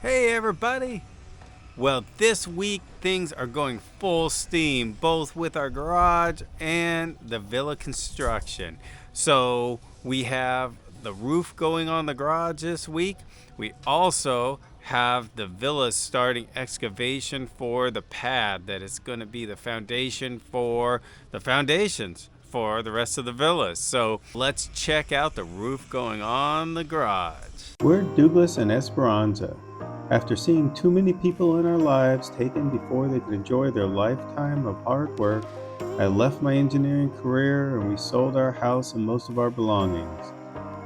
Hey everybody! Well, this week things are going full steam, both with our garage and the villa construction. So we have the roof going on the garage this week. We also have the villa starting excavation for the pad that is going to be the foundation for the foundations for the rest of the villas. So let's check out the roof going on the garage. We're Douglas and Esperanza. After seeing too many people in our lives taken before they could enjoy their lifetime of hard work, I left my engineering career and we sold our house and most of our belongings.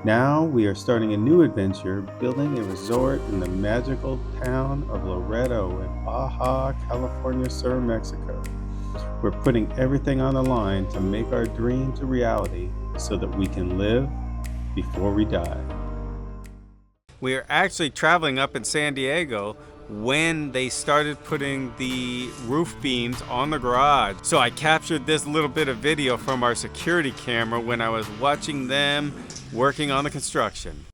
Now we are starting a new adventure, building a resort in the magical town of Loreto in Baja California Sur, Mexico. We're putting everything on the line to make our dreams a reality so that we can live before we die. We are actually traveling up in San Diego when they started putting the roof beams on the garage. So I captured this little bit of video from our security camera when I was watching them working on the construction.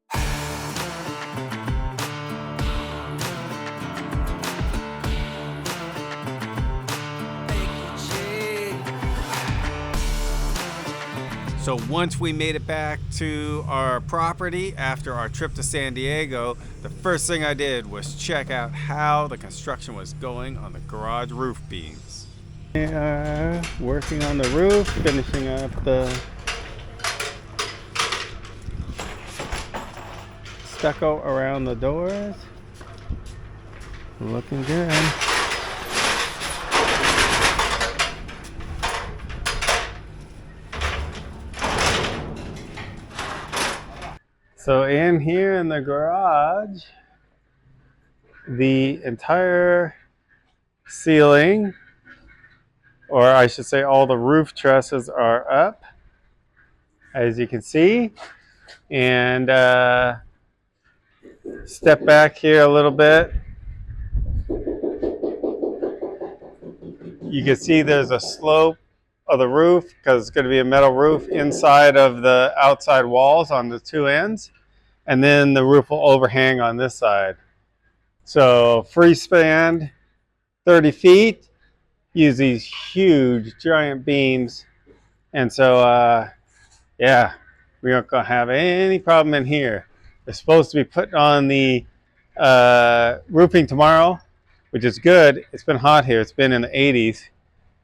So once we made it back to our property after our trip to San Diego, the first thing I did was check out how the construction was going on the garage roof beams. We are working on the roof, finishing up the stucco around the doors. Looking good. So in here in the garage, the entire ceiling, or I should say all the roof trusses are up, as you can see. And step back here a little bit. You can see there's a slope of the roof because it's going to be a metal roof inside of the outside walls on the two ends. And then the roof will overhang on this side. So free span 30 feet, use these huge giant beams. And so, yeah, we aren't going to have any problem in here. They're supposed to be putting on the roofing tomorrow, which is good. It's been hot here. It's been in the 80s.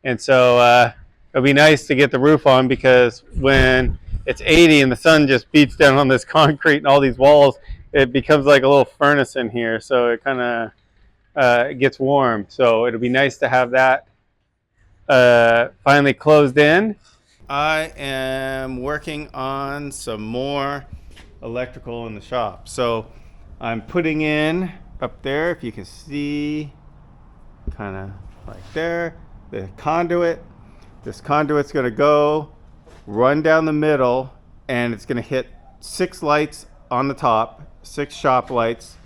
And so it'll be nice to get the roof on because when it's 80 and the sun just beats down on this concrete and all these walls, it becomes like a little furnace in here. So it kind of it gets warm. So it'll be nice to have that finally closed in. I am working on some more electrical in the shop. So I'm putting in up there, if you can see, kind of like there, the conduit. This conduit's going to go, run down the middle, and it's going to hit 6 lights on the top, 6 shop lights.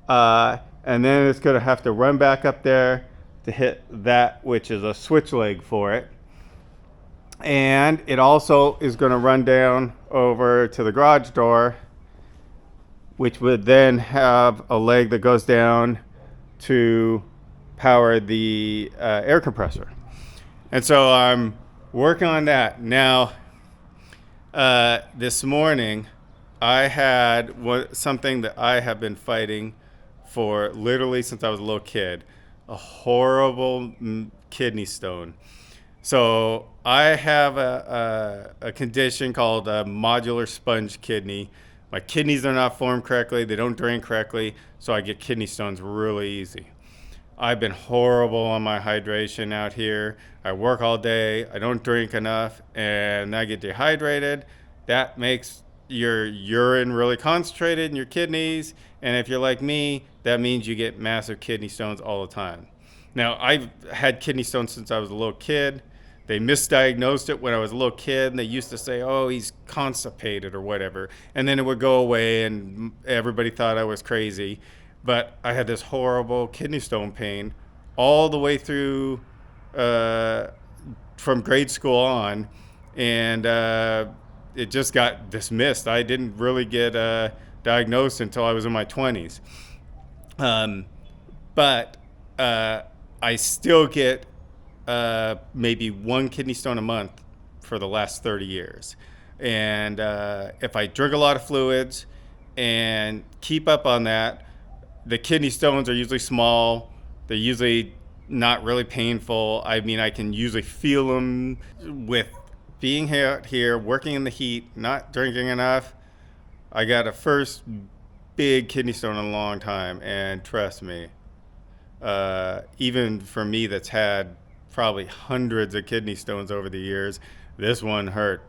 And then it's going to have to run back up there to hit that, which is a switch leg for it. And it also is going to run down over to the garage door, which would then have a leg that goes down to power the air compressor. And so I'm working on that. Now, this morning, I had something that I have been fighting for literally since I was a little kid, a horrible kidney stone. So I have a condition called a modular sponge kidney. My kidneys are not formed correctly. They don't drain correctly. So I get kidney stones really easy. I've been horrible on my hydration out here. I work all day. I don't drink enough and I get dehydrated. That makes your urine really concentrated in your kidneys. And if you're like me, that means you get massive kidney stones all the time. Now, I've had kidney stones since I was a little kid. They misdiagnosed it when I was a little kid, and they used to say, oh, he's constipated or whatever. And then it would go away, and everybody thought I was crazy. But I had this horrible kidney stone pain all the way through from grade school on, and it just got dismissed. I didn't really get diagnosed until I was in my 20s. Um, but I still get maybe one kidney stone a month for the last 30 years. And if I drink a lot of fluids and keep up on that, the kidney stones are usually small. They're usually not really painful. I mean, I can usually feel them with being out here, working in the heat, not drinking enough. I got a first big kidney stone in a long time, and trust me, even for me that's had probably hundreds of kidney stones over the years, this one hurt.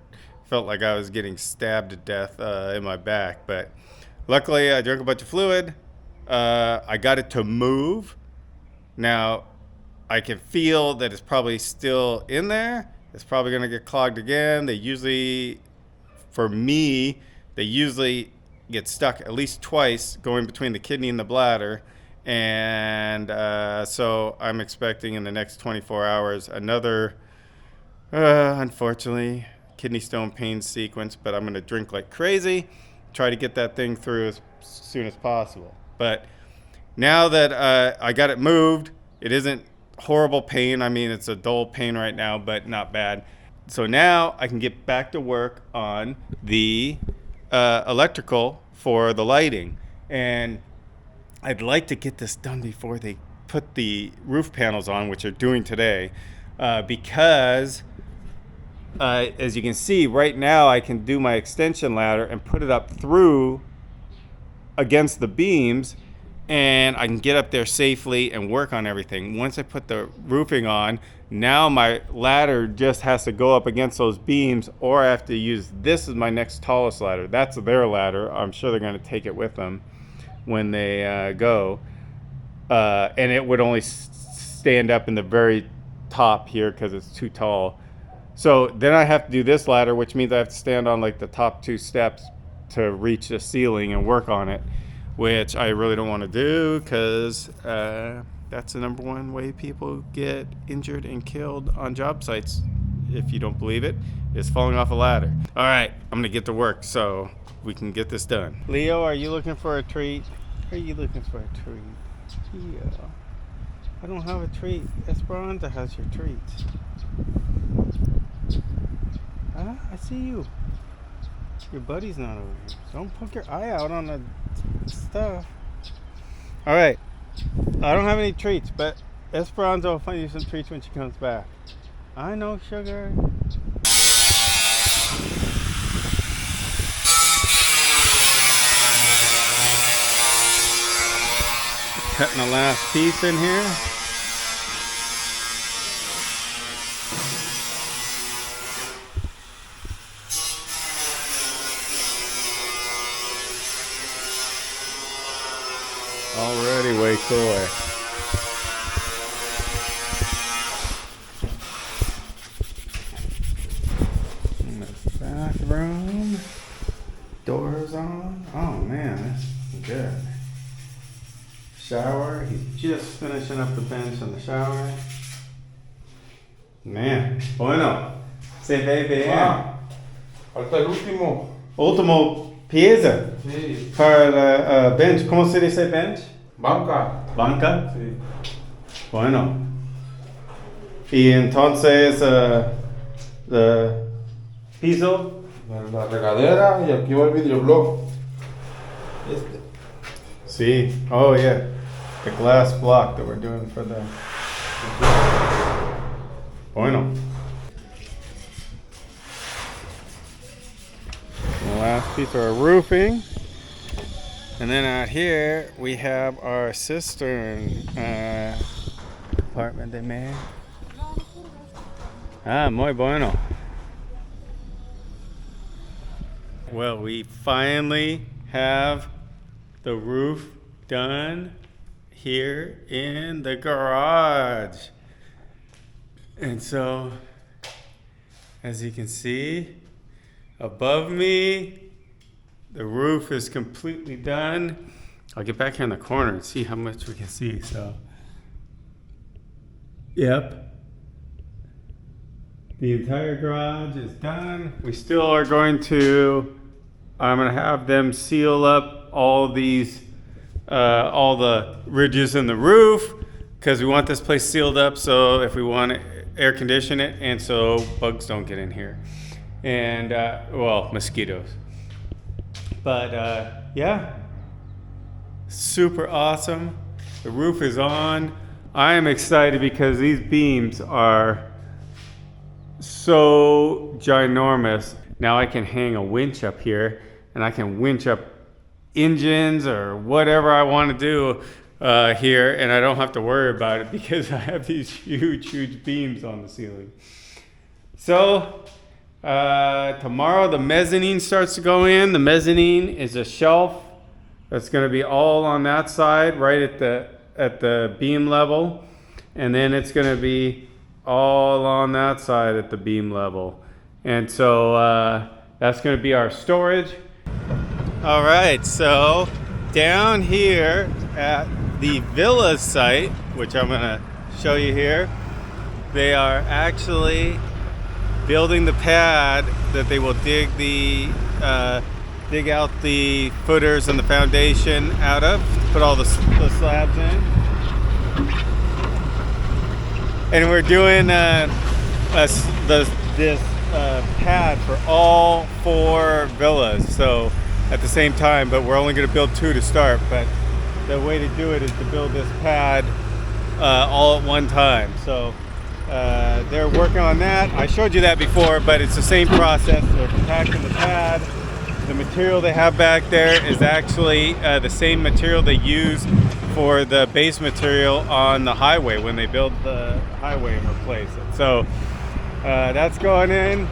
Felt like I was getting stabbed to death in my back. But luckily, I drank a bunch of fluid. I got it to move. Now, I can feel that it's probably still in there. It's probably going to get clogged again. For me, they usually get stuck at least twice going between the kidney and the bladder. And so I'm expecting in the next 24 hours another, unfortunately, kidney stone pain sequence. But I'm going to drink like crazy, try to get that thing through as soon as possible. But now that I got it moved, it isn't horrible pain. I mean, it's a dull pain right now, but not bad. So now I can get back to work on the electrical for the lighting. And I'd like to get this done before they put the roof panels on, which they're doing today, because as you can see right now, I can do my extension ladder and put it up through against the beams, and I can get up there safely and work on everything. Once I put the roofing on, now my ladder just has to go up against those beams, or I have to use this as my next tallest ladder. That's their ladder. I'm sure they're going to take it with them when they go. And it would only stand up in the very top here because it's too tall. So then I have to do this ladder, which means I have to stand on like the top two steps to reach the ceiling and work on it, which I really don't want to do because that's the number one way people get injured and killed on job sites, if you don't believe it, is falling off a ladder. All right, I'm going to get to work so we can get this done. Leo, are you looking for a treat? Are you looking for a treat? Yeah. I don't have a treat. Esperanza has your treats. I see you. Your buddy's not over here. Don't poke your eye out on the stuff. All right. I don't have any treats, but Esperanza will find you some treats when she comes back. I know, sugar. Cutting the last piece in here. Already way cooler. In the bathroom. Doors on. Oh man, that's good. Shower. He's just finishing up the bench in the shower. Man, bueno. Se ve bien. Ah, falta el último. Último pieza Sí. para la bench. ¿Cómo se dice bench? Banca. Banca. Sí. Bueno. Y entonces, el piso. La regadera y aquí va el videoblog. Este. Sí. Oh, yeah. The glass block that we're doing for the. Bueno. The last piece of our roofing. And then out here, we have our cistern apartment they made. Ah, muy bueno. Well, we finally have the roof done here in the garage. And so, as you can see, above me, the roof is completely done. I'll get back here in the corner and see how much we can see. So, yep. The entire garage is done. We still are going to, I'm going to have them seal up all these all the ridges in the roof because we want this place sealed up so if we want to air condition it and so bugs don't get in here. And, well, mosquitoes. But, yeah, super awesome. The roof is on. I am excited because these beams are so ginormous. Now I can hang a winch up here and I can winch up engines or whatever I want to do here, and I don't have to worry about it because I have these huge beams on the ceiling. So tomorrow the mezzanine starts to go in. The mezzanine is a shelf that's going to be all on that side, right at the beam level, and then it's going to be all on that side at the beam level. And so that's going to be our storage. All right, so down here at the villa site, which I'm going to show you here, they are actually building the pad that they will dig out the footers and the foundation out of, put all the slabs in. And we're doing this pad for all 4 villas, so at the same time, but we're only going to build 2 to start. But the way to do it is to build this pad all at one time. So they're working on that. I showed you that before, but it's the same process. They're compacting the pad. The material they have back there is actually the same material they use for the base material on the highway when they build the highway and replace it. So that's going in.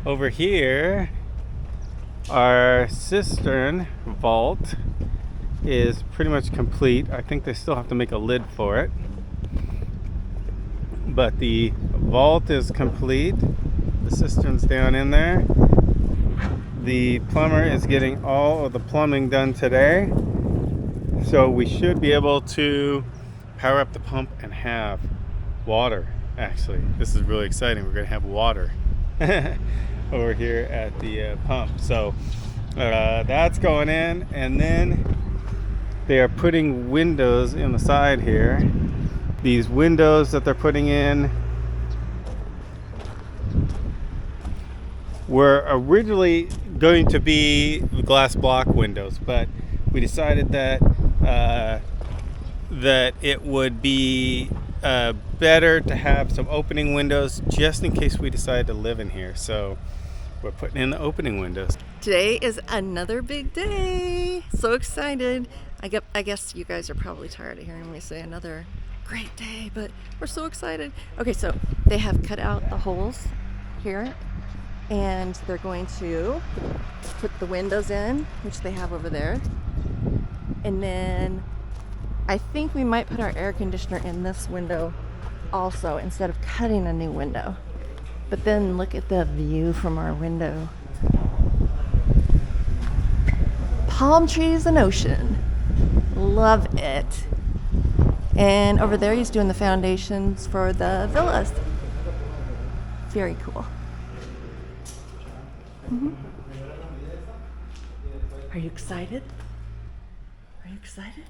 Over here, our cistern vault is pretty much complete. I think they still have to make a lid for it, but the vault is complete. The cistern's down in there. The plumber is getting all of the plumbing done today, so we should be able to power up the pump and have water. Actually, this is really exciting. We're going to have water over here at the pump. So that's going in, and then they are putting windows in the side here. These windows that they're putting in were originally going to be glass block windows, but we decided that that it would be better to have some opening windows just in case we decide to live in here. So we're putting in the opening windows. Today is another big day. So excited. I guess you guys are probably tired of hearing me say another great day, but we're so excited. Okay, so they have cut out the holes here, and they're going to put the windows in, which they have over there. And then I think we might put our air conditioner in this window also instead of cutting a new window. But then look at the view from our window. Palm trees and ocean. Love it. And over there he's doing the foundations for the villas. Very cool. Mm-hmm. Are you excited? Are you excited?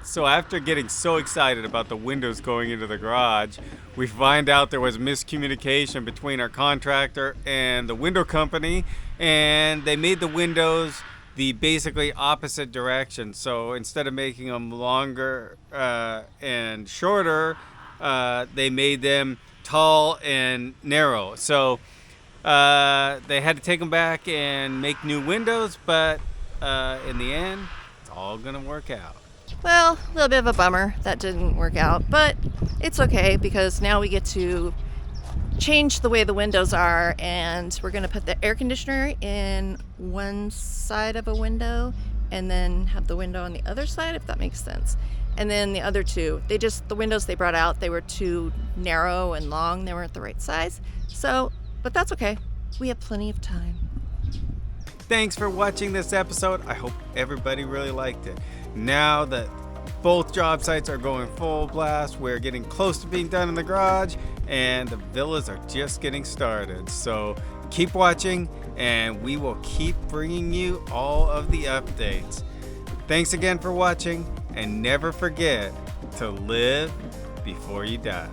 So after getting so excited about the windows going into the garage, we find out there was miscommunication between our contractor and the window company, and they made the windows the basically opposite direction. So instead of making them longer and shorter, they made them tall and narrow. So they had to take them back and make new windows, but in the end, it's all gonna work out. Well, a little bit of a bummer that didn't work out, but it's okay because now we get to change the way the windows are, and we're going to put the air conditioner in one side of a window and then have the window on the other side, if that makes sense. And then the other two, the windows they brought out, they were too narrow and long. They weren't the right size. So, but that's okay. We have plenty of time. Thanks for watching this episode. I hope everybody really liked it. Now that both job sites are going full blast, we're getting close to being done in the garage, and the villas are just getting started. So keep watching, and we will keep bringing you all of the updates. Thanks again for watching, and never forget to live before you die.